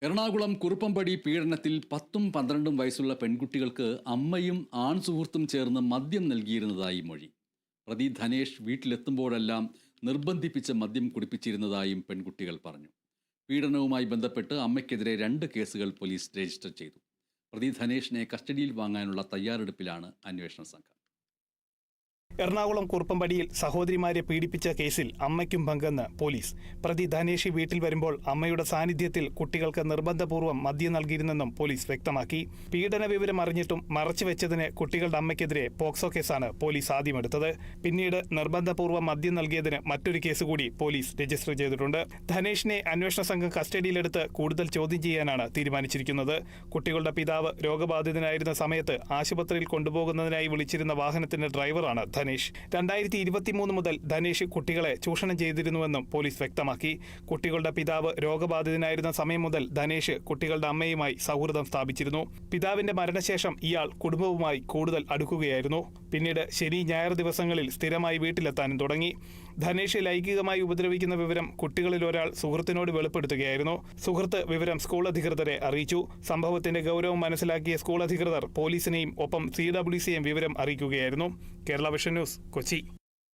എറണാകുളം കുറുപ്പംപടി പീഡനത്തിൽ 10-12 വയസ്സുള്ള പെൺകുട്ടികൾക്ക് അമ്മയും ആൺ സുഹൃത്തും ചേർന്ന് മദ്യം നൽകിയിരുന്നതായി മൊഴി. പ്രതി ധനേഷ് വീട്ടിലെത്തുമ്പോഴെല്ലാം നിർബന്ധിപ്പിച്ച് മദ്യം കുടിപ്പിച്ചിരുന്നതായും പെൺകുട്ടികൾ പറഞ്ഞു. പീഡനവുമായി ബന്ധപ്പെട്ട് അമ്മയ്ക്കെതിരെ 2 കേസുകൾ പോലീസ് രജിസ്റ്റർ ചെയ്തു. പ്രതി ധനേഷിനെ കസ്റ്റഡിയിൽ വാങ്ങാനുള്ള തയ്യാറെടുപ്പിലാണ് അന്വേഷണ സംഘം. എറണാകുളം കുറുപ്പംപടിയിൽ സഹോദരിമാരെ പീഡിപ്പിച്ച കേസിൽ അമ്മയ്ക്കും പങ്കെന്ന് പോലീസ്. പ്രതി ധനേഷ് വീട്ടിൽ വരുമ്പോൾ അമ്മയുടെ സാന്നിധ്യത്തിൽ കുട്ടികൾക്ക് നിർബന്ധപൂർവ്വം മദ്യം നൽകിയിരുന്നെന്നും പോലീസ് വ്യക്തമാക്കി. പീഡന വിവരം അറിഞ്ഞിട്ടും മറച്ചുവെച്ചതിന് കുട്ടികളുടെ അമ്മയ്ക്കെതിരെ പോക്സോ കേസാണ് പോലീസ് ആദ്യമെടുത്തത്. പിന്നീട് നിർബന്ധപൂർവ്വം മദ്യം നൽകിയതിന് മറ്റൊരു കേസ് കൂടി പോലീസ് രജിസ്റ്റർ ചെയ്തിട്ടുണ്ട്. ധനേഷിനെ അന്വേഷണ സംഘം കസ്റ്റഡിയിലെടുത്ത് കൂടുതൽ ചോദ്യം ചെയ്യാനാണ് തീരുമാനിച്ചിരിക്കുന്നത്. കുട്ടികളുടെ പിതാവ് രോഗബാധിതനായിരുന്ന സമയത്ത് ആശുപത്രിയിൽ കൊണ്ടുപോകുന്നതിനായി വിളിച്ചിരുന്ന വാഹനത്തിന്റെ ഡ്രൈവറാണ് ധനേഷ്. 2023 മുതൽ ധനേഷ് കുട്ടികളെ ചൂഷണം ചെയ്തിരുന്നുവെന്നും പോലീസ് വ്യക്തമാക്കി. കുട്ടികളുടെ പിതാവ് രോഗബാധിതനായിരുന്ന സമയം മുതൽ ധനേഷ് കുട്ടികളുടെ അമ്മയുമായി സൗഹൃദം സ്ഥാപിച്ചിരുന്നു. പിതാവിന്റെ മരണശേഷം ഇയാൾ കുടുംബവുമായി കൂടുതൽ അടുക്കുകയായിരുന്നു. പിന്നീട് ശനി ഞായർ ദിവസങ്ങളിൽ സ്ഥിരമായി വീട്ടിലെത്താനും തുടങ്ങി. ധനേഷ് ലൈംഗികമായി ഉപദ്രവിക്കുന്ന വിവരം കുട്ടികളിൽ ഒരാൾ സുഹൃത്തിനോട് വെളിപ്പെടുത്തുകയായിരുന്നു. സുഹൃത്ത് വിവരം സ്കൂൾ അധികൃതരെ അറിയിച്ചു. സംഭവത്തിന്റെ ഗൗരവം മനസ്സിലാക്കിയ സ്കൂൾ അധികൃതർ പോലീസിനെയും ഒപ്പം CWCയെയും വിവരം അറിയിക്കുകയായിരുന്നു. Kerala vision news, Kochi.